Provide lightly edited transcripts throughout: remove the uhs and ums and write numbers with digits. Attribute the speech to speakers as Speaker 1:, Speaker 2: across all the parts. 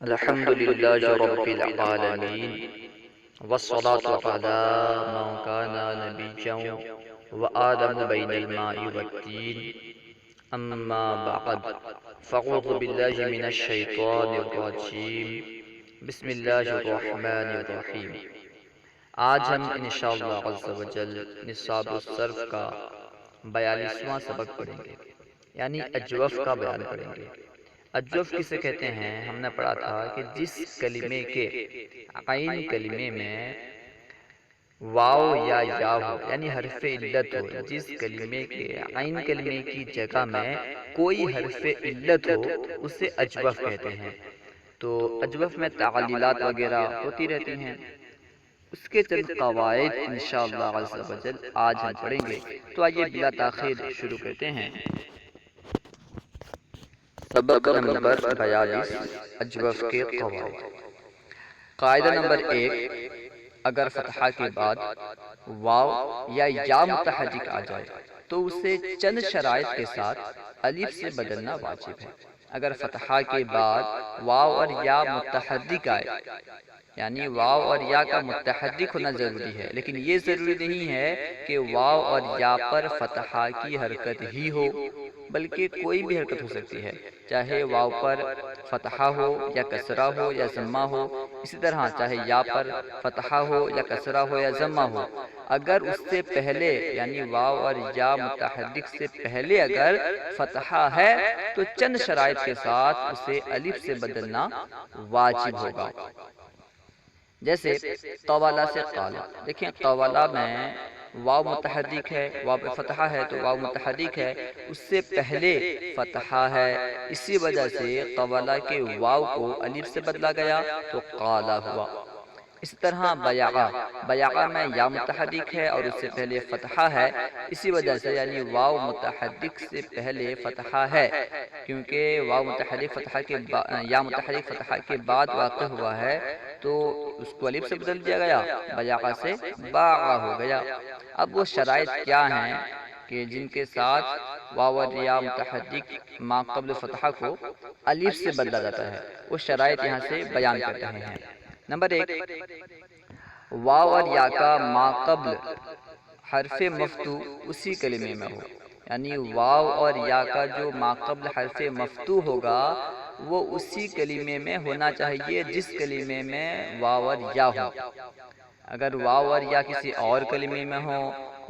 Speaker 1: الحمد لله رب العالمين والصلاة على من كان نبيا وآدم بين الماء والتين أما بعد فأعوذ بالله من الشيطان الرجيم بسم الله الرحمن الرحیم۔ آج ہم انشاءاللہ عز و جل نصاب الصرف کا 42واں سبق پڑھیں گے، یعنی اجوف کا بیان پڑھیں گے۔ اجوف کسے کہتے ہیں؟ ہم نے پڑھا تھا کہ جس کلمے کے عین کلمے میں واو یا ہو، یعنی حرف علت ہو، جس کلمے کے عین کلمے کی جگہ میں کوئی حرف علت ہو اسے اجوف کہتے ہیں۔ تو اجوف میں تعلیلات وغیرہ ہوتی رہتی ہیں، اس کے چند قواعد انشاءاللہ عز و جل آج ہم پڑھیں گے۔ تو آئیے بلا تاخیر شروع کرتے ہیں۔ سبق نمبر 42، اجوف کے قواعد۔ قاعدہ نمبر 1، اگر فتحہ کے بعد واو یا متحرک آ جائے تو اسے چند شرائط کے ساتھ الف سے بدلنا واجب ہے۔ اگر فتحہ کے بعد واو اور یا متحرک آئے، یعنی واو اور یا کا متحرک ہونا ضروری ہے، لیکن یہ ضروری نہیں ہے کہ واو اور یا پر فتحہ کی حرکت ہی ہو، بلکہ کوئی بھی حرکت ہو سکتی ہے، چاہے واو پر فتحہ ہو یا کسرہ ہو یا ضمہ ہو، اسی طرح چاہے یا پر فتحہ ہو یا کسرہ ہو یا ضمہ ہو۔ اگر اس سے پہلے یعنی واو اور یا متحرک سے پہلے اگر فتحہ ہے تو چند شرائط کے ساتھ اسے الف سے بدلنا واجب ہوگا۔ جیسے طوالہ سے قالا، دیکھیں طوالہ میں واو متحرک ہے، واو پہ فتحہ ہے تو واو متحرک ہے، اس سے پہلے فتحہ ہے، اسی وجہ سے طوالہ کے واو کو الف سے بدلا گیا تو قالا ہوا۔ اس طرح بیعہ میں یا متحرک ہے اور اس سے پہلے فتحہ ہے، اسی وجہ سے یعنی واو متحرک سے پہلے فتحہ ہے، کیونکہ واو متحرک فتحہ کے یا متحرک فتحہ کے بعد واقع ہوا ہے تو اس کو الف سے بدل دیا گیا، بیعہ سے باعہ ہو گیا۔ اب وہ شرائط کیا ہیں کہ جن کے ساتھ واو اور یا متحرک ما قبل فتحہ کو الف سے بدلا جاتا ہے، وہ شرائط یہاں سے بیان کر رہے ہیں۔ نمبر 1، واو اور یا کا ما قبل حرف مفتوح اسی کلمے میں ہو، یعنی واو اور یا کا جو ما قبل حرف مفتوح ہوگا وہ اسی کلمے میں ہونا چاہیے جس کلمے میں واو اور یا ہو۔ اگر واو اور یا کسی اور کلمے میں ہو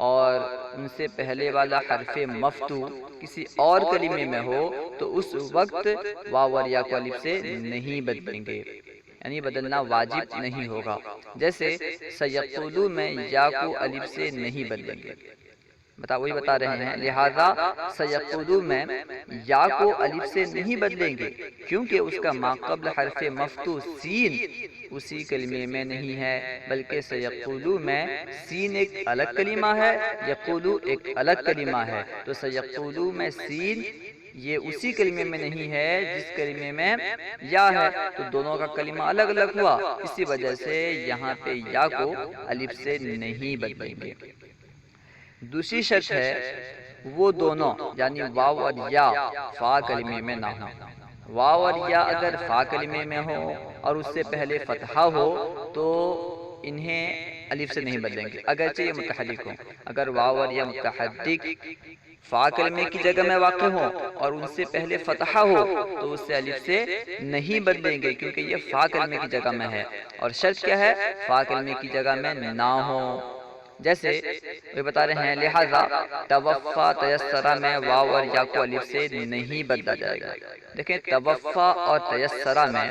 Speaker 1: اور ان سے پہلے والا حرف مفتوح کسی اور کلمے میں ہو تو اس وقت واو اور یا کو الف سے نہیں بدلیں گے، یعنی بدلنا واجب نہیں ہوگا۔ جیسے سیقولو میں یا کو الف سے نہیں بدلیں گے، وہی بتا رہے ہیں، لہذا سیقولو میں یا کو الف سے نہیں بدلیں گے کیونکہ اس کا ما قبل حرف مفتوح سین اسی کلمے میں نہیں ہے، بلکہ سیقولو میں سین ایک الگ کلمہ ہے، یقولو ایک الگ کلمہ ہے، تو سیقولو میں سین یہ اسی کلمے میں نہیں ہے جس کلمے میں یا ہے، تو دونوں کا کلمہ الگ الگ ہوا، اسی وجہ سے یہاں پہ یا کو الف سے نہیں بدلیں گے۔ دوسری شرط ہے وہ دونوں یعنی واو اور یا فا کلمے میں نہ ہوں۔ واو اور یا اگر فا کلمے میں ہو اور اس سے پہلے فتحہ ہو تو انہیں الف سے نہیں بدلیں گے، اگرچہ یہ متحرک ہوں۔ اگر واو اور یا متحرک فا کلمے کی جگہ میں واقع ہو اور ان سے پہلے فتحہ ہو تو اس سے الف سے نہیں بدلیں گے کیونکہ یہ فا کلمے کی جگہ میں ہے، اور شرط کیا ہے؟ فا کلمے کی جگہ میں نہ ہو۔ جیسے وہ بتا رہے ہیں، لہذا توفا تیسرہ میں واو اور یا کو الف سے نہیں بدلا جائے گا۔ دیکھیں توفا اور تیسرہ میں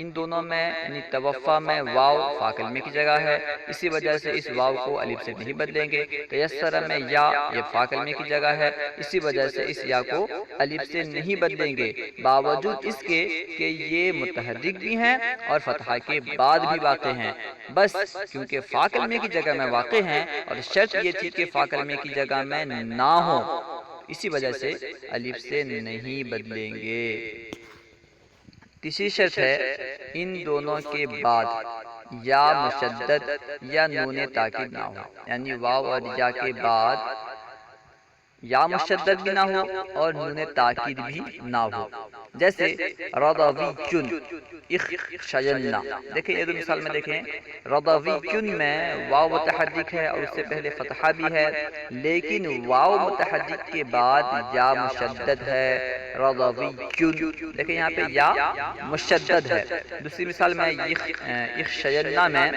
Speaker 1: ان دونوں میں یعنی توفا میں واو فا کلمے کی جگہ ہے، اسی وجہ سے اس واو کو الف سے نہیں بدلیں گے۔ تیسرہ میں یا یہ فا کلمے کی جگہ ہے، اسی وجہ سے اس یا کو الف سے نہیں بدلیں گے، باوجود اس کے کہ یہ متحرک بھی ہیں اور فتحہ کے بعد بھی واقع ہیں، بس کیونکہ فا کلمے کی جگہ میں واقع ہیں اور شرط یہ تھی کہ فا کلمے کی جگہ میں نہ ہو، اسی وجہ سے الف سے نہیں بدلیں گے۔ تیسری شرط ہے ان دونوں کے بعد یا مشدد یا نون تاکید نہ ہو، یعنی واو اور یا کے بعد یا مشدد بھی نہ ہو اور نون تاکید بھی نہ ہو۔ جیسے رضوی اخشینا، دیکھیں یہ دو مثال میں دیکھیں، رضوی میں واو متحرک ہے اور اس سے پہلے فتحہ بھی ہے، لیکن واو متحرک کے بعد یا مشدد ہے، رضوی، دیکھیں یہاں پہ یا مشدد ہے۔ دوسری مثال میں اخشینا میں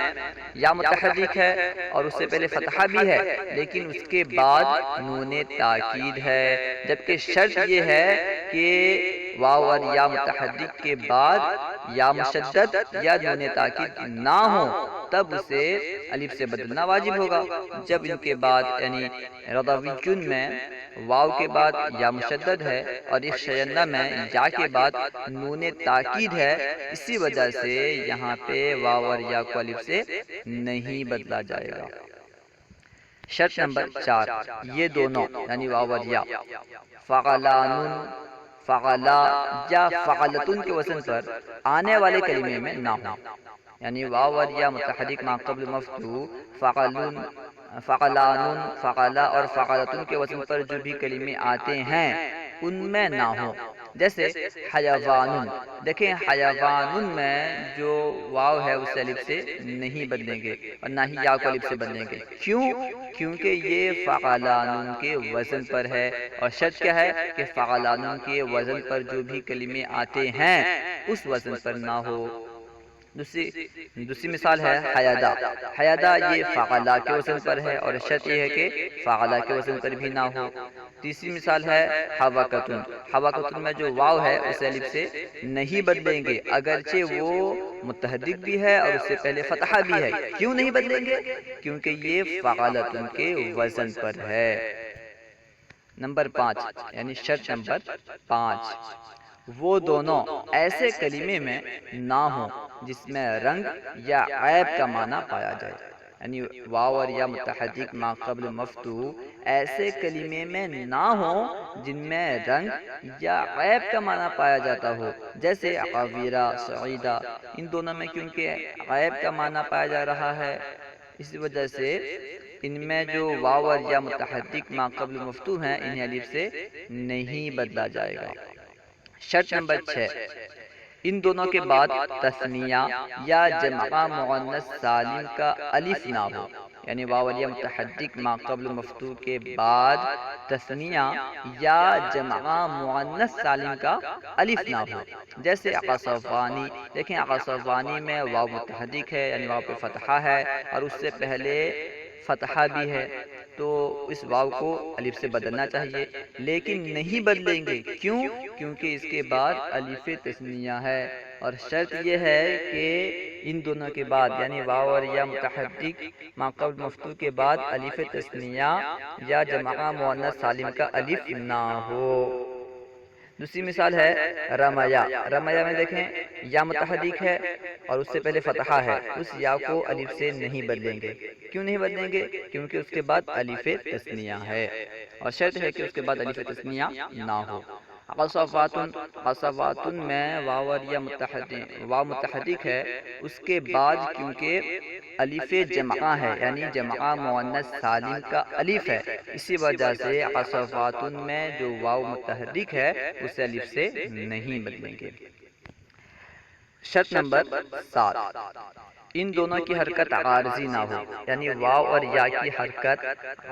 Speaker 1: یا متحرک ہے اور اس سے پہلے فتحہ بھی ہے، لیکن اس کے بعد نون تاکید ہے، جبکہ شرط یہ ہے کہ واو اور یا متحرک کے بعد یا مشدد یا نون تاکید نہ ہو، تب اسے الف سے بدلنا واجب ہوگا۔ جب ان کے بعد یعنی رضوی میں واو کے بعد یا مشدد ہے اور اخشینا میں یا کے بعد نون تاکید ہے، اسی وجہ سے یہاں پہ واو اور یا کو الف سے نہیں بدلا جائے گا۔ شرط نمبر 4، یہ دونوں یعنی واو اور یا فعلان، فعلا یا فعلتن کے وزن پر آنے والے کلمے میں نہ ہو، یعنی واو اور یا متحرک ما قبل مفتوح، فعلن، فعلان، فعلا اور فعلتن کے وزن پر جو بھی کلمے آتے ہیں ان میں نہ ہو، جیسے حیوان، دیکھیں حیوان میں جو واو ہے اس الف سے نہیں بدلیں گے اور نہ ہی یا کو الف سے بدلیں گے، کیوں؟ کیونکہ یہ فعلان کے وزن پر ہے، اور شرط کیا ہے کہ فعلان کے وزن پر جو بھی کلمے آتے ہیں اس وزن پر نہ ہو۔ دوسری مثال ہے حیادا، حیادا یہ فعلا کے وزن پر ہے اور شرط یہ ہے کہ فعلا کے وزن پر بھی نہ ہو۔ تیسری مثال ہے حوقتن، حوقتن میں جو واو ہے اس الف سے نہیں بدلیں گے، اگرچہ وہ متحرک بھی ہے اور اس سے پہلے فتحہ بھی ہے، کیوں نہیں بدلیں گے؟ کیونکہ یہ فعلتن کے وزن پر ہے۔ نمبر 5 یعنی شرط نمبر 5، وہ دونوں ایسے کلمے میں نہ ہوں جس میں رنگ یا عیب کا معنی پایا جائے، یعنی واو اور یا متحرک ما قبل مفتوح ایسے کلمے میں نہ ہوں جن میں رنگ یا عیب کا معنی پایا جاتا ہو، جیسے عویرہ، سعیدہ، ان دونوں میں کیونکہ عیب کا معنی پایا جا رہا ہے، اس وجہ سے ان میں جو واو اور یا متحرک ما قبل مفتوح ہیں انہیں الف سے نہیں بدلا جائے گا۔ شرط نمبر 6، ان دونوں کے بعد تثنیہ یا جمع مؤنث سالم کا الف نہ ہو، یعنی واو اور یا متحرک ما قبل مفتوح کے بعد تثنیہ یا جمع مؤنث سالم کا الف نہ ہو، جیسے عصفانی، دیکھیں عصفانی میں واو متحرک ہے یعنی واو پہ فتحہ ہے اور اس سے پہلے فتحہ بھی ہے، تو اس واو کو الف سے بدلنا چاہیے، لیکن نہیں بدلیں گے، کیوں؟ کیونکہ اس کے بعد الف تثنیہ ہے، اور شرط یہ ہے کہ ان دونوں کے بعد یعنی واو اور یا متحرک ما قبل مفتوح کے بعد الف تثنیہ یا جمع مؤنث سالم کا الف نہ ہو۔ دوسری مثال ہے رمیا، رمیا میں دیکھیں یا متحرک ہے اور اس سے پہلے فتحہ ہے، اس یا کو الف سے نہیں بدلیں گے، کیوں نہیں بدلیں گے؟ کیونکہ اس کے بعد الف تثنیہ ہے، اور شرط ہے کہ اس کے بعد الف تثنیہ نہ ہو۔ عصفاتن، عصفاتن میں واو اور یا متحرک ہے، اس کے بعد کیونکہ الف جمع ہے یعنی جمع مؤنث سالم کا الف ہے، اسی وجہ سے عصفاتن میں جو واو متحرک ہے اس الف سے نہیں بدلیں گے۔ شرط نمبر 7، ان دونوں کی حرکت عارضی نہ ہو، یعنی واو اور یا کی حرکت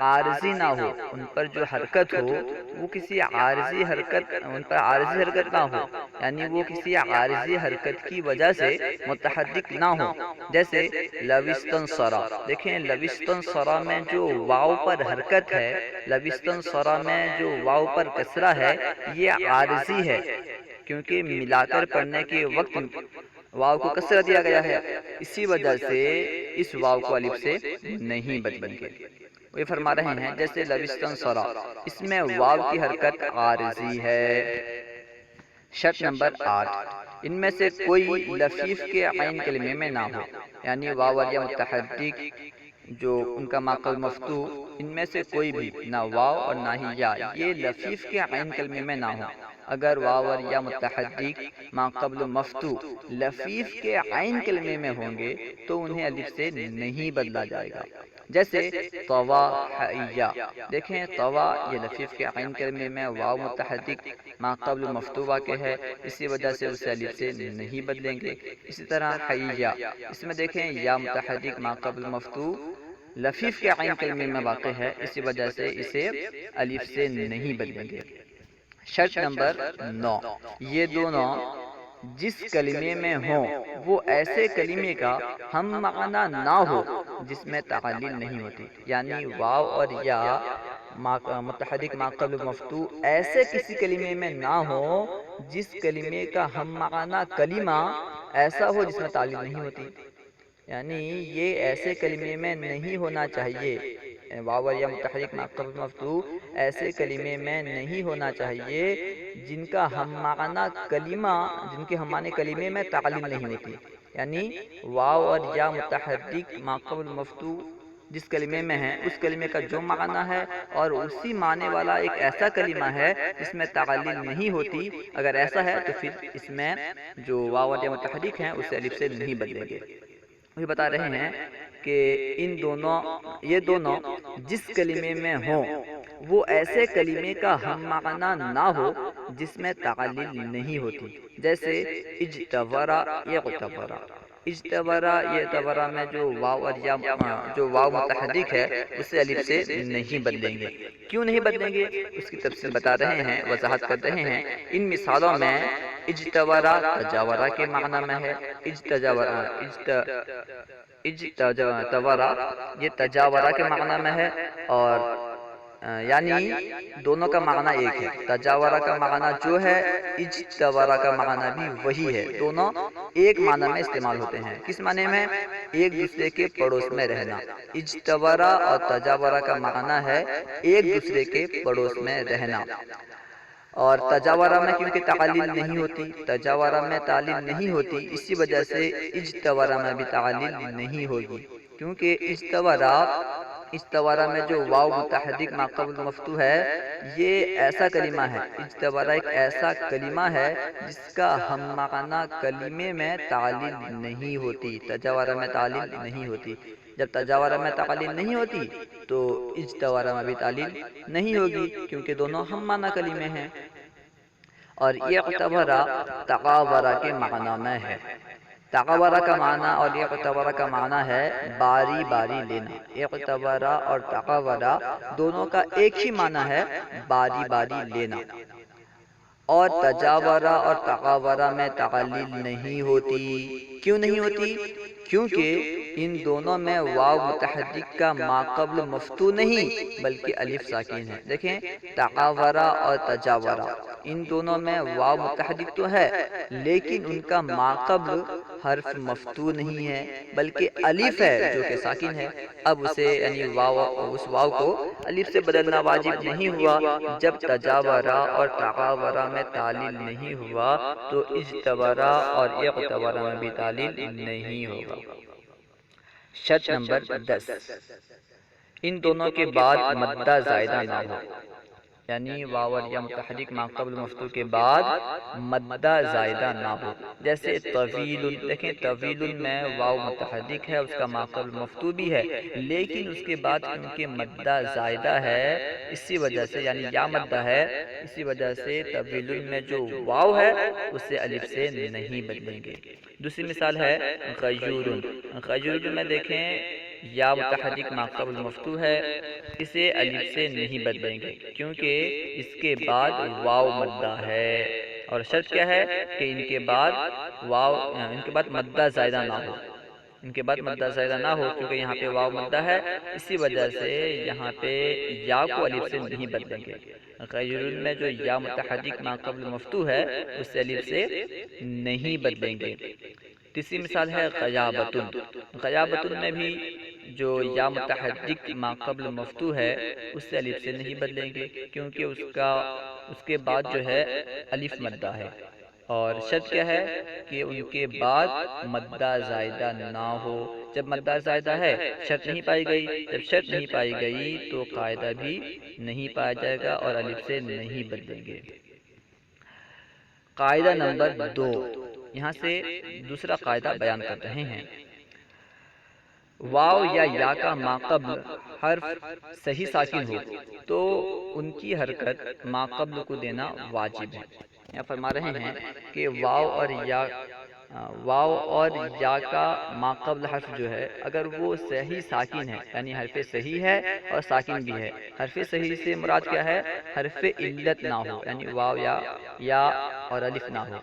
Speaker 1: عارضی نہ ہو، ان پر جو حرکت ہو وہ کسی عارضی حرکت، ان پر عارضی حرکت نہ ہو، یعنی وہ کسی عارضی حرکت کی وجہ سے متحرک نہ ہو، جیسے لوستنصرا، دیکھیں لوستنصرا میں جو واو پر حرکت ہے، لوستنصرا میں جو واو پر کسرہ ہے، یہ عارضی ہے، کیونکہ ملا کر پڑھنے کے وقت واو کو کسرہ دیا گیا ہے، اسی وجہ سے اس واو کو الف سے نہیں بدلیں گے۔ وہ فرما رہے ہیں جیسے لوستنصرا، اس میں واو کی حرکت عارضی ہے۔ شرط نمبر 8، ان میں سے کوئی لفیف کے عین کلمے میں نہ ہو، یعنی واو اور یا متحرک جو ان کا ما قبل مفتوح، ان میں سے کوئی بھی نہ واو اور نہ ہی یا یہ لفیف کے عین کلمے میں نہ ہو۔ اگر واو اور یا متحرک ما قبل مفتوح لفیف کے عین کلمے میں ہوں گے تو انہیں الف سے نہیں بدلا جائے گا، جیسے طوا حیا، دیکھیں طوا یہ لفیف کے عین کلمے میں واو متحرک ما قبل مفتوح واقع ہے، اسی وجہ سے اسے الف سے نہیں بدلیں گے۔ اسی طرح حیا، اس میں دیکھیں یا متحرک ما قبل مفتوح لفیف کے عین کلمے میں واقع ہے، اسی وجہ سے اسے الف سے نہیں بدلیں گے۔ شرط نمبر 9، یہ دونوں جس کلمے میں ہوں وہ ایسے کلمے کا ہم معنی نہ ہو جس میں تعلیل نہیں ہوتی، یعنی واو اور یا متحرک ما قبل مفتوح ایسے کسی کلمے میں نہ ہو جس کلمے کا ہم معنی کلمہ ایسا ہو جس میں تعلیل نہیں ہوتی، یعنی یہ ایسے کلمے میں نہیں ہونا چاہیے، واو اور یا متحرک ما قبل مفتوح ایسے کلمے میں نہیں ہونا چاہیے جن کا ہم معنی کلمہ، جن کے ہم معنی کلمے میں تعلیل نہیں ہوتی، یعنی واو اور یا متحرک ما قبل مفتوح جس کلمے میں ہے اس کلمے کا جو معنی ہے اور اسی معنی والا ایک ایسا کلمہ ہے جس میں تعلیل نہیں ہوتی، اگر ایسا ہے تو پھر اس میں جو واو اور یا متحرک ہیں اسے الف سے نہیں بدلیں گے۔ یہ بتا رہے ہیں کہ یہ دونوں جس کلمے میں ہوں وہ ایسے کلمے کا ہم معنی نہ ہو جس میں تعلیل نہیں ہوتی، جیسے اجتبرا یغتبرا، اجتبرا یہ تبرا میں جو واو اور یا جو واو متحرک ہے اسے الف سے نہیں بدلیں گے۔ کیوں نہیں بدلیں گے اس کی تفصیل بتا رہے ہیں، وضاحت کر رہے ہیں۔ ان مثالوں میں اجتبرا تجاورا کے معنی میں ہے، اجتبرا یہ تجاورا کے معنی میں ہے، اور یعنی دونوں کا معنی ایک ہے، تجاورا کا معنی جو ہے اجتبرا کا معنی بھی وہی ہے، دونوں ایک معنی میں استعمال ہوتے ہیں۔ کس معنی میں؟ ایک دوسرے کے پڑوس میں رہنا۔ اجتبرا اور تجاورا کا معنی ہے ایک دوسرے کے پڑوس میں رہنا، اور تجاورا میں کیونکہ تعلیل نہیں ہوتی، تجاورا میں تعلیل نہیں ہوتی، اسی وجہ سے اجتبرا میں بھی تعلیل نہیں ہوگی، کیونکہ اجتبرا میں جو واو متحرک ما قبل مفتوح ہے یہ ایسا کلمہ ہے، اجتبرا ایک ایسا کلمہ ہے جس کا ہم معنی کلمے میں تعلیل نہیں ہوتی، تجاورا میں تعلیل نہیں ہوتی۔ جب تجاورا میں تعلیل نہیں ہوتی تو اجتبرا میں بھی تعلیل نہیں ہوگی، کیونکہ دونوں ہم معنی کلمے ہیں۔ اور اعتبرا تقابرا کے معنی میں ہے، تقابرا کا معنی اور اعتبرا کا معنی ہے باری باری لینا۔ اعتبرا اور تقابرا دونوں کا ایک ہی معنی ہے باری باری لینا، اور تجاورا اور تقابرا میں تعلیل نہیں ہوتی۔ کیوں نہیں ہوتی؟ کیونکہ ان دونوں میں واو متحرک کا ما قبل مفتوح نہیں بلکہ الف ساکن ہے۔ دیکھیں تقابرا اور تجاورا ان دونوں میں واو متحرک تو ہے لیکن ان کا ما قبل حرف مفتوح نہیں ہے بلکہ الف ہے جو کہ ساکن ہے۔ اب اسے یعنی اس واو کو الف سے بدلنا واجب نہیں ہوا، جب تجاورا اور تقابرا میں تعلیل نہیں ہوا تو اجتبرا اور اعتبرا میں بھی تعلیل نہیں ہوگا۔ شرط نمبر 10، ان دونوں کے بعد مدہ زائدہ نہ ہو، یعنی واو اور یا متحرک ما قبل مفتوح کے بعد مدہ زائدہ نہ ہو، جیسے طویل، دیکھیں طویل میں واو متحرک ہے، اس کا ما قبل مفتوح بھی ہے، لیکن اس کے بعد کیونکہ مدہ زائدہ ہے اسی وجہ سے، یعنی یا مدہ ہے اسی وجہ سے طویل میں جو واو ہے اسے الف سے نہیں بدلیں گے۔ دوسری مثال ہے غیور، غیور میں دیکھیں یا متحرک ما قبل مفتوح ہے، اسے الف سے نہیں بدلیں گے کیونکہ اس کے بعد واو مدہ ہے، اور شرط کیا ہے کہ ان کے بعد مدہ زائدہ نہ ہو، ان کے بعد مدہ زائدہ نہ ہو، کیونکہ یہاں پہ واو مدہ ہے اسی وجہ سے یہاں پہ یا کو الف سے نہیں بدلیں گے۔ غیرون میں جو یا متحرک ما قبل مفتوح ہے اس الف سے نہیں بدلیں گے۔ تیسری مثال ہے غیابتن، غیابتن میں بھی جو یا متحرک ما قبل مفتوح ہے اس سے الف سے نہیں بدلیں گے کیونکہ اس کے بعد جو ہے الف مدہ ہے، اور شرط کیا ہے کہ ان کے بعد مدہ زائدہ نہ ہو۔ جب مدہ زائدہ ہے شرط نہیں پائی گئی، جب شرط نہیں پائی گئی تو قاعدہ بھی نہیں پایا جائے گا اور الف سے نہیں بدلیں گے۔ قاعدہ نمبر 2، یہاں سے دوسرا قاعدہ بیان کر رہے ہیں۔ واو یا یا کا ماقبل حرف صحیح ساکن ہو تو ان کی حرکت ماقبل کو دینا واجب ہے۔ یہاں فرما رہے ہیں کہ واو اور یا کا ماقبل حرف جو ہے اگر وہ صحیح ساکن ہے یعنی حرف صحیح ہے اور ساکن بھی ہے۔ حرف صحیح سے مراد کیا ہے؟ حرف علت نہ ہو یعنی واو یا اور الف نہ ہو۔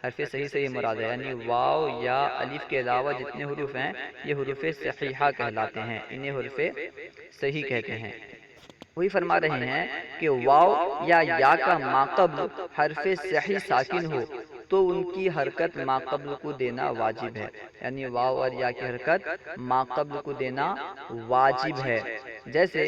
Speaker 1: حرف صحیح سے یہ مراد ہے یعنی واو یا الف کے علاوہ جتنے حروف ہیں یہ حروف صحیحہ کہلاتے ہیں، انہیں حروف صحیح کہتے ہیں۔ وہی فرما رہے ہیں کہ واو یا کا ماقبل حرف صحیح ساکن ہو تو ان کی حرکت ماقبل کو دینا واجب ہے، یعنی واو اور یا کی حرکت ماقبل کو دینا واجب ہے۔ جیسے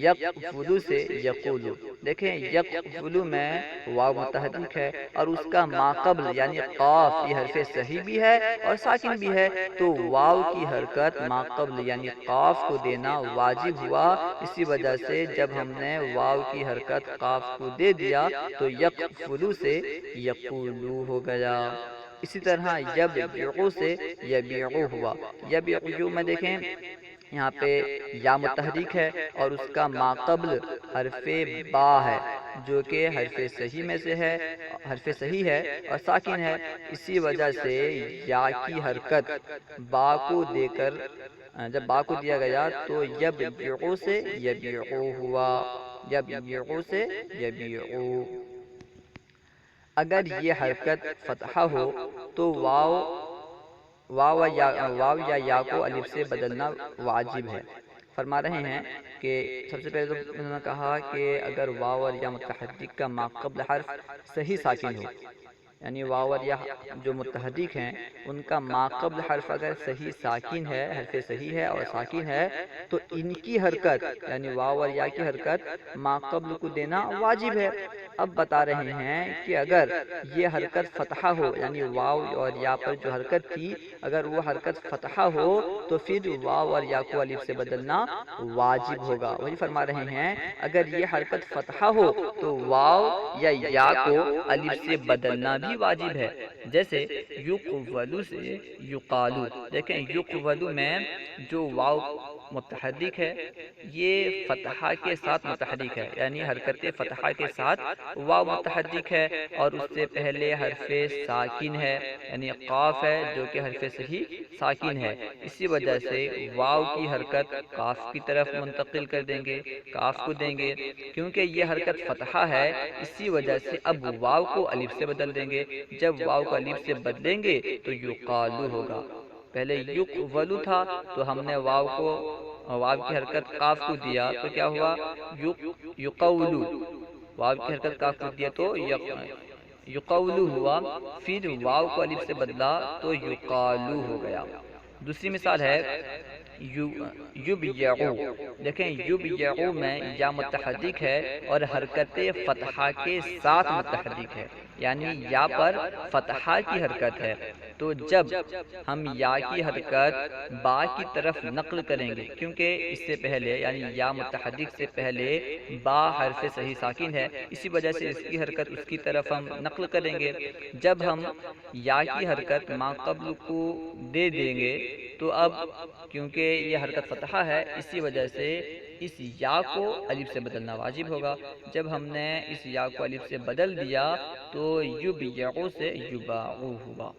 Speaker 1: یقفلو سے یقولو، دیکھیں یقفلو میں واو متحرک ہے اور اس کا ماقبل یعنی قاف یہ حرف صحیح بھی ہے اور ساکن بھی ہے، تو واو کی حرکت ماقبل یعنی قاف کو دینا واجب ہوا۔ اسی وجہ سے جب ہم نے واو کی حرکت قاف کو دے دیا تو یقفلو سے یقولو ہو گیا۔ اسی طرح یبیعو سے یبیعو ہوا۔ یبیعو میں دیکھیں یہاں پہ یا متحرک ہے اور اس کا ماقبل حرف با ہے جو کہ حرف صحیح میں سے ہے، حرف صحیح ہے اور ساکن ہے۔ اسی وجہ سے یا کی حرکت با کو دے کر جب با کو دیا گیا تو یبیعو سے یبیعو ہوا، یبیعو سے یبیعو۔ اگر یہ حرکت فتحہ ہو تو واو یا کو الف سے بدلنا واجب ہے۔ فرما رہے ہیں کہ سب سے پہلے تو انہوں نے کہا کہ اگر واو اور یا متحرک کا ماقبل حرف صحیح ساکن ہو، یعنی واو اور یا جو متحرک ہیں ان کا ماقبل حرف اگر صحیح ساکن ہے، حرف صحیح ہے اور ساکن ہے تو ان کی حرکت یعنی واو اور یا کی حرکت ماقبل کو دینا واجب ہے۔ اب بتا رہے ہیں کہ اگر یہ حرکت فتحہ ہو یعنی واو اور یا پر جو حرکت تھی اگر وہ حرکت فتحہ ہو تو پھر واو اور یا کو الف سے بدلنا واجب ہوگا۔ وہی فرما رہے ہیں اگر یہ حرکت فتحہ ہو تو واو یا کو الف سے بدلنا بھی واجب ہے۔ جیسے یقولو سے یقالو، دیکھیں یقولو میں جو واو متحرک ہے یہ فتحہ کے ساتھ متحرک ہے، یعنی حرکت فتحہ کے ساتھ واو متحرک ہے اور اس سے پہلے حرف ساکن ہے یعنی قاف ہے جو کہ حرف صحیح ساکن ہے۔ اسی وجہ سے واو کی حرکت قاف کی طرف منتقل کر دیں گے، قاف کو دیں گے کیونکہ یہ حرکت فتحہ ہے، اسی وجہ سے اب واو کو الف سے بدل دیں گے۔ جب واو کو الف سے بدلیں گے تو یقالو ہوگا۔ پہلے یقولو تھا تو ہم نے واو کی حرکت قاف کو دیا تو کیا ہوا؟ یقولو۔ واو کی حرکت قاف کو دیا تو یقولو ہوا، پھر واو کو الف سے بدلا تو یقالو ہو گیا۔ دوسری مثال ہے یبیعو، دیکھیں یبیعو میں یا متحرک ہے اور حرکت فتحہ کے ساتھ متحرک ہے، یعنی یا پر فتحہ کی حرکت ہے، تو جب ہم یا کی حرکت با کی طرف نقل کریں گے کیونکہ اس سے پہلے یعنی یا متحرک سے پہلے با حرف صحیح ساکن ہے، اسی وجہ سے اس کی حرکت اس کی طرف ہم نقل کریں گے۔ جب ہم یا کی حرکت ماقبل کو دے دیں گے تو اب کیونکہ یہ حرکت فتحہ ہے اسی وجہ سے اس یا کو الف سے بدلنا واجب ہوگا۔ جب ہم نے اس یا کو الف سے بدل دیا تو یبیعو سے یباعو ہوا۔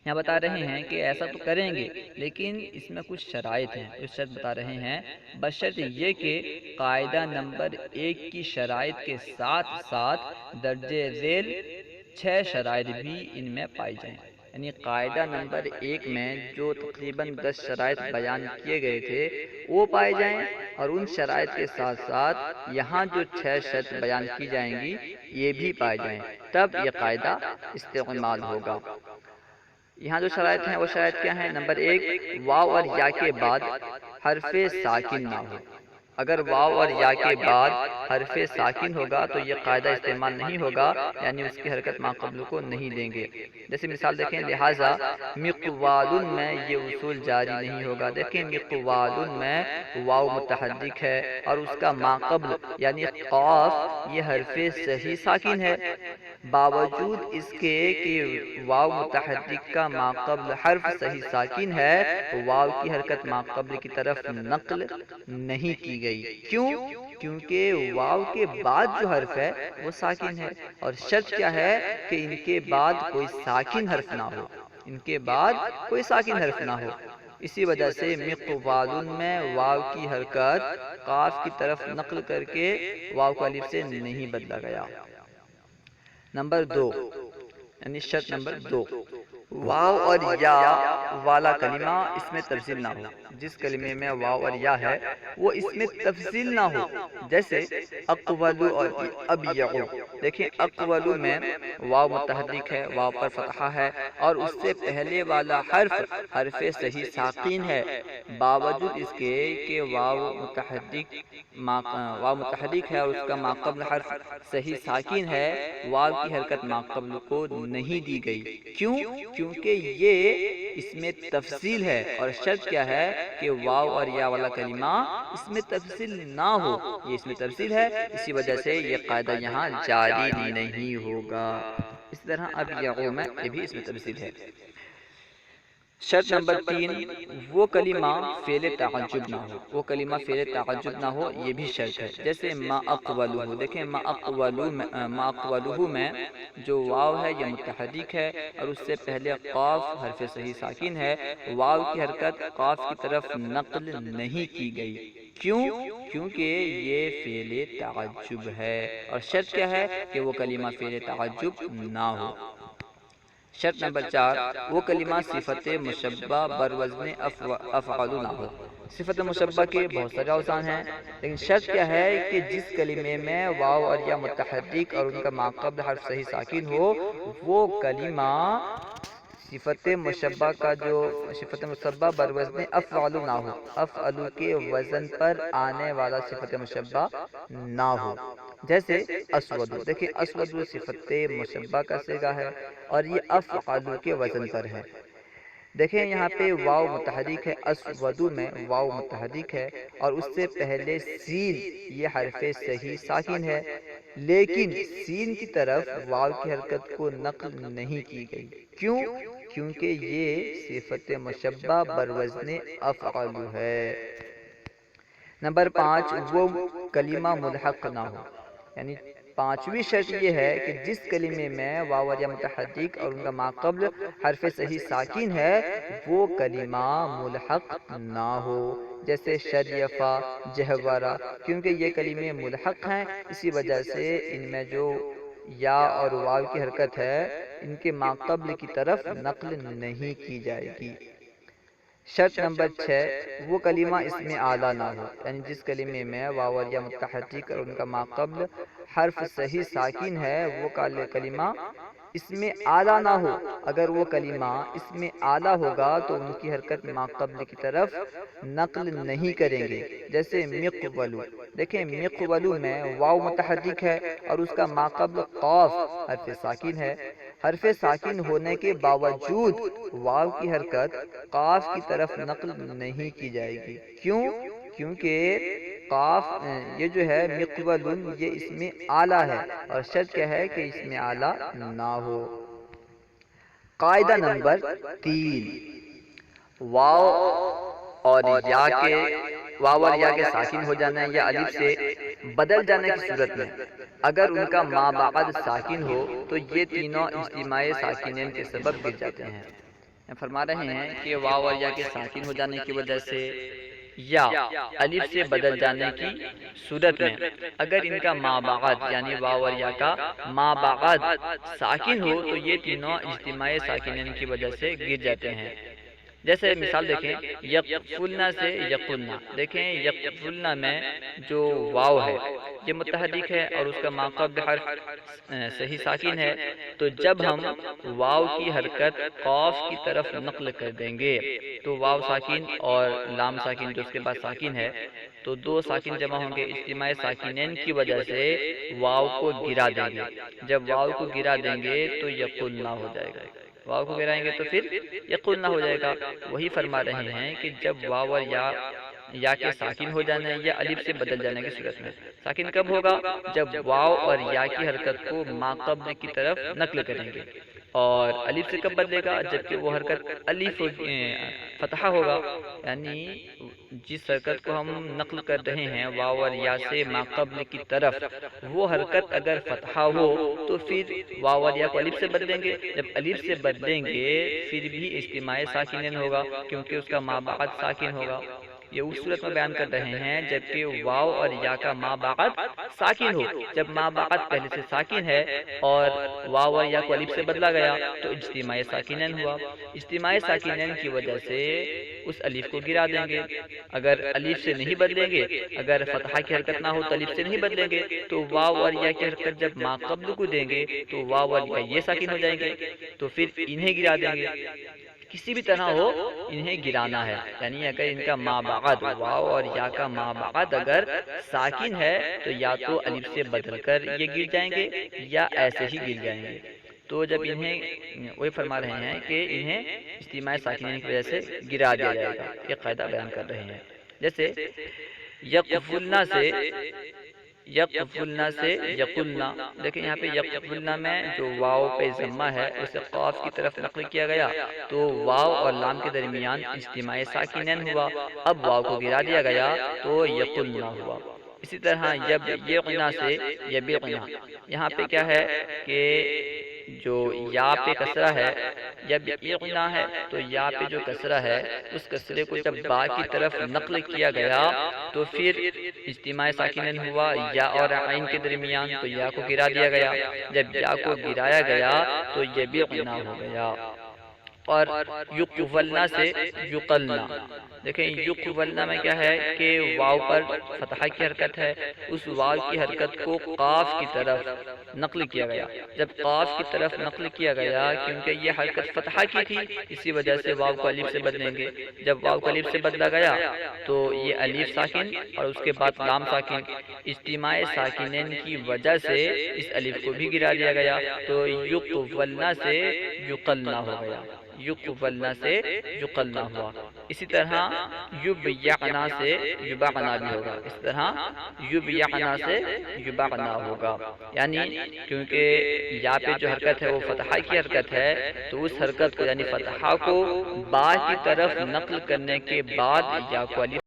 Speaker 1: یہاں بتا رہے ہیں کہ ایسا تو کریں گے لیکن اس میں کچھ شرائط ہیں، جو شرط بتا رہے ہیں بشرط یہ کہ قاعدہ نمبر 1 کی شرائط کے ساتھ ساتھ درجہ ذیل 6 شرائط بھی ان میں پائی جائیں، یعنی قاعدہ نمبر 1 میں جو تقریباً 10 شرائط بیان کیے گئے تھے وہ پائے جائیں اور ان شرائط کے ساتھ ساتھ یہاں جو 6 شرط بیان کی جائیں گی یہ بھی پائے جائیں، تب یہ قاعدہ استعمال ہوگا۔ یہاں جو شرائط ہیں وہ شرائط کیا ہیں؟ نمبر 1 واو اور یا کے بعد حرف ساکن نہ ہو، اگر واو اور یا کے بعد حرف ساکن ہوگا تو یہ قاعدہ استعمال نہیں ہوگا، یعنی اس کی حرکت ما قبل کو نہیں دیں گے۔ جیسے مثال دیکھیں، لہٰذا مقوال میں یہ اصول جاری نہیں ہوگا۔ دیکھیں مقوال میں واو متحرک ہے اور اس کا ما قبل یعنی قاف یہ حرف صحیح ساکن ہے، باوجود اس کے کہ واو متحرک کا ما قبل حرف صحیح ساکن ہے، واو کی حرکت ما قبل کی طرف نقل نہیں کی گئی۔ کیوں؟ کیونکہ واو کے بعد جو حرف ہے وہ ساکن ہے، اور شرط کیا ہے کہ ان کے بعد کوئی ساکن حرف نہ ہو، ان کے بعد کوئی ساکن حرف نہ ہو۔ اسی وجہ سے مقوال میں واو کی حرکت قاف کی طرف نقل کر کے واو کا الف سے نہیں بدلا گیا۔ نمبر 2 یعنی شرط نمبر 2، واو اور یا والا کلمہ اس میں تفصیل نہ ہو۔ جس کلمے میں واو اور یا ہے وہ اس میں تفصیل نہ ہو، جیسے اقولو اور ابیعو۔ دیکھیں اقولو میں واو متحرک ہے، واو پر فتحہ ہے اور اس سے پہلے والا حرف حرف صحیح ساکن ہے، باوجود اس کے کہ واو متحرک ہے اور اس کا ما قبل حرف صحیح ساکن ہے، واو کی حرکت ما قبل کو نہیں دی گئی۔ کیوں؟ کیونکہ یہ اس میں تفصیل ہے، اور شرط کیا ہے کہ واو اور یا والا کلمہ اس میں تفصیل نہ ہو، یہ اس میں تفصیل ہے، اسی وجہ سے یہ قاعدہ یہاں جاری نہیں ہوگا۔ اس طرح اب یعو میں یہ بھی اس میں تفصیل ہے۔ شرط نمبر 3، وہ کلمہ فعل تعجب نہ ہو، وہ کلمہ فعل تعجب نہ ہو، یہ بھی شرط ہے۔ جیسے ما اقولہ، دیکھیں ما اقولہ میں جو واو ہے یہ متحرک ہے اور اس سے پہلے قاف حرف صحیح ساکن ہے، واو کی حرکت قاف کی طرف نقل نہیں کی گئی۔ کیوں؟ کیونکہ یہ فعل تعجب ہے، اور شرط کیا ہے کہ وہ کلمہ فعل تعجب نہ ہو۔ شرط نمبر 4، وہ کلمہ صفت مشبہ بروزن افعل نہ ہو۔ صفت مشبہ کے بہت سارے اوزان ہیں، لیکن شرط کیا ہے کہ جس کلمے میں واو اور یا متحرک اور ان کا ما قبل حرف صحیح ساکن ہو، وہ کلمہ صفت مشبہ کا جو صفت مشبہ بروزن افعل نہ ہو، افعل کے وزن پر آنے والا صفت مشبہ نہ ہو۔ جیسے اسود، دیکھیں اسود صفت مشبہ کا صیغہ ہے اور یہ افعل کے وزن پر ہے۔ دیکھیں یہاں پہ واو متحرک ہے، اسود میں واو متحرک ہے اور اس سے پہلے سین یہ حرف صحیح ساکن ہے، لیکن سین کی طرف واو کی حرکت کو نقل نہیں کی گئی۔ کیوں؟ کیونکہ یہ صفت مشبہ بروزن افعل ہے۔ نمبر 5، وہ کلمہ ملحق نہ ہو، یعنی پانچویں شرط یہ ہے کہ جس کلمے میں واو یا متحرک اور ان کا ما قبل حرف صحیح ساکن ہے وہ کلمہ ملحق نہ ہو، جیسے شریفہ، جہورہ، کیونکہ یہ کلمے ملحق ہیں، اسی وجہ سے ان میں جو یا اور واو کی حرکت ہے ان کے ما قبل کی طرف نقل نہیں کی جائے گی۔ شرط نمبر 6، وہ کلمہ اس میں اعلیٰ نہ ہو، یعنی جس کلمے میں واو یا متحرک اور ان کا ما قبل حرف صحیح ساکن ہے وہ کلمہ اس میں اعلیٰ نہ ہو۔ اگر وہ کلمہ اس میں اعلیٰ ہوگا تو ان کی حرکت ما قبل کی طرف نقل نہیں کریں گے، جیسے مقولو۔ دیکھیں مقولو میں واو متحرک ہے اور اس کا ما قبل قاف حرف ساکن ہے، حرف ساکن ہونے کے باوجود واو کی حرکت قاف کی طرف نقل نہیں کی جائے گی۔ کیوں؟ کیونکہ قاف یہ جو ہے مقولن یہ اس میں اعلیٰ ہے، اور شرط کیا ہے کہ اس میں اعلیٰ نہ ہو۔ قاعدہ نمبر 3، واو اور یا کے ساکن ہو جانا یا الف سے بدل جانے کی صورت میں اگر ان کا ما بعد ساکن ہو تو یہ تینوں اجتماع ساکنین کے سبب گر جاتے ہیں۔ فرما رہے ہیں کہ واو اور یا کے ساکن ہو جانے کی وجہ سے یا الف سے بدل جانے کی صورت میں اگر ان کا ما بعد یعنی واو اور یا کا ما بعد ساکن ہو تو یہ تینوں اجتماع ساکنین کی وجہ سے گر جاتے ہیں۔ جیسے مثال دیکھیں یقفلنا سے یقلنا، دیکھیں یقفلنا میں جو واو ہے یہ متحرک ہے اور اس کا ماقبل حرف صحیح ساکن ہے، تو جب ہم واو کی حرکت قاف کی طرف نقل کر دیں گے تو واو ساکن اور لام ساکن جو اس کے بعد ساکن ہے، تو دو ساکن جمع ہوں گے، اجتماع ساکنین کی وجہ سے واو کو گرا دیں گے۔ جب واو کو گرا دیں گے تو یقلنا ہو جائے گا، واو کو گرائیں گے تو پھر یقلنا ہو جائے گا۔ وہی فرما رہے ہیں کہ جب واو اور یا کے ساکن ہو جانے یا الف سے بدل جانے کی صورت میں، ساکن کب ہوگا؟ جب واو اور یا کی حرکت کو ما قبل کی طرف نقل کریں گے۔ اور الف سے کب بدلے گا؟ جبکہ وہ حرکت الف فتحہ ہوگا، یعنی جس حرکت کو ہم نقل کر رہے ہیں واو اور یا سے ما قبل کی طرف، وہ حرکت اگر فتحہ ہو تو پھر واو اور یا کو الف سے بدلیں گے، جب الف سے بدلیں گے پھر بھی اجتماع ساکنین ہوگا کیونکہ اس کا ما بعد ساکن ہوگا۔ یہ اس صورت میں بیان کر رہے ہیں جبکہ واو اور یا کا ما بعد ساکن ہو۔ جب ما بعد پہلے سے ساکن ہے اور واو اور یا کو الف سے بدلا گیا تو اجتماع ساکنین ہوا۔ اجتماع ساکنین کی وجہ سے اس الف کو گرا دیں گے۔ اگر الف سے نہیں بدلیں گے، اگر فتحہ کی حرکت نہ ہو تو الف سے نہیں بدلیں گے، تو واو اور یا کی حرکت جب ما قبل کو دیں گے تو واو اور یا یہ ساکن ہو جائیں گے، تو پھر انہیں گرا دیں گے۔ کسی بھی طرح ہو انہیں گرانا ہے، یعنی اگر ان کا ما بعد واو اور یا کا ما بعد اگر ساکن ہے تو یا تو الف سے بدل کر یہ گر جائیں گے یا ایسے ہی گر جائیں گے۔ تو جب انہیں وہی فرما رہے ہیں کہ انہیں اجتماع ساکنین کی وجہ سے گرا دیا جائے گا، یہ قاعدہ بیان کر رہے ہیں۔ جیسے یقفلنا سے یقلنا، دیکھیں یہاں پہ یقفلنا میں جو واو پہ ضمہ ہے اسے قاف کی طرف نقل کیا گیا تو واو اور لام کے درمیان اجتماع ساکنین ہوا، اب واو کو گرا دیا گیا تو یقلنا ہوا۔ اسی طرح یبیعنا سے یبیعنا، یہاں پہ کیا ہے کہ جو یا پہ کسرہ ہے، یبیعنا ہے تو یا پہ جو کسرہ ہے اس کسرے کو جب با کی طرف نقل کیا گیا تو پھر اجتماع ساکنین ہوا یا اور عین کے درمیان، تو یا کو گرا دیا گیا، جب یا کو گرایا گیا تو یبیعنا ہو گیا۔ اور یقولنا سے یقلنا، دیکھیں یقولنا میں کیا ہے کہ واو پر فتحہ کی حرکت ہے، اس واو کی حرکت کو قاف کی طرف نقل کیا گیا۔ جب قاف کی طرف نقل کیا گیا کیونکہ یہ حرکت فتحہ کی تھی اسی وجہ سے واو کو الف سے بدلیں گے، جب واو کو الف سے بدلا گیا تو یہ الف ساکن اور اس کے بعد لام ساکن، اجتماع ساکنین کی وجہ سے اس الف کو بھی گرا دیا گیا تو یقولنا سے یقلنا ہو گیا، یقولنا سے یقلنا ہوا۔ اسی طرح یبیعنا سے یبعنا بھی ہوگا، اس طرح یبیعنا سے یبعنا ہوگا، یعنی کیونکہ یا پہ جو حرکت ہے وہ فتحہ کی حرکت ہے تو اس حرکت کو یعنی فتحہ کو با کی طرف نقل کرنے کے بعد یا کو الف